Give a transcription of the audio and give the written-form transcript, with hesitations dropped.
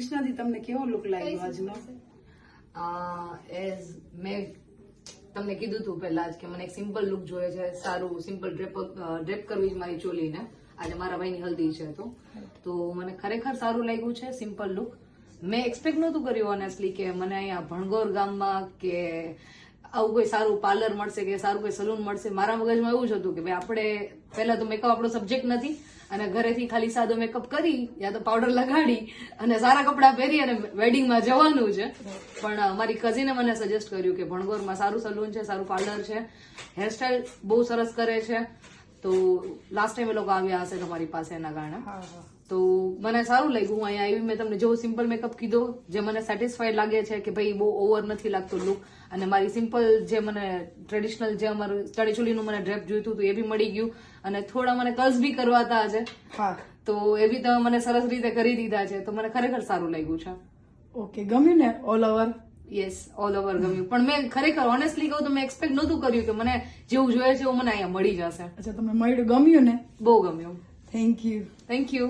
કૃષ્ણાજી તમને કેવો લુક લાગ્યો આજનો? એઝ મેં તમને કીધું હતું પહેલા જ કે મને એક સિમ્પલ લુક જોઈએ છે, સારું સિમ્પલ ડ્રેપ કરવી છે મારી ચોલીને. આજે મારા ભાઈની હલ્દી છે તો મને ખરેખર સારું લાગ્યું છે સિમ્પલ લુક. મેં એક્સપેક્ટ નહોતું કર્યું ઓનેસ્ટલી કે મને અહીંયા ભણગોર ગામમાં કે આવું કોઈ સારું પાર્લર મળશે કે સારું કોઈ સલૂન મળશે. મારા મગજમાં એવું જ હતું કે ભાઈ આપણે પહેલા તો મેકઅપ આપણો સબ્જેક્ટ નથી અને ઘરેથી ખાલી સાદો મેકઅપ કરી યા તો પાવડર લગાડી અને સારા કપડાં પહેરી અને વેડિંગમાં જવાનું છે. પણ મારી કઝિને મને સજેસ્ટ કર્યું કે ભણગોરમાં સારું સલૂન છે, સારું પાર્લર છે, હેરસ્ટાઈલ બહુ સરસ કરે છે. તો લાસ્ટ ટાઈમ એ લોકો આવ્યા હશે તમારી પાસે એના કારણે તો મને સારું લાગ્યું. હું અહીંયા આવી, મેં તમને જેવો સિમ્પલ મેકઅપ કીધો જે મને સેટિસ્ફાઈડ લાગે છે કે ભાઈ બહુ ઓવર નથી લાગતો લુક, અને મારી સિમ્પલ જે મને ટ્રેડિશનલ જે અમારું ચણીચોલીનું મને ડ્રેપ જોઈતું હતું એ બી મળી ગયું, અને થોડા મને કર્લ્સ બી કરવાતા છે તો એ બી તમે મને સરસ રીતે કરી દીધા છે. તો મને ખરેખર સારું લાગ્યું છે. ઓકે, ગમ્યું ને all over? Yes, all over ગમ્યું. પણ મેં ખરેખર ઓનેસ્ટલી કહું તો મેં એક્સપેક્ટ નહોતું કર્યું કે મને જેવું જોઈએ છે એવું મને અહીંયા મળી જશે. અચ્છા, તમને મળ્યું, ગમ્યું ને? બહુ ગમ્યું. Thank you. Thank you.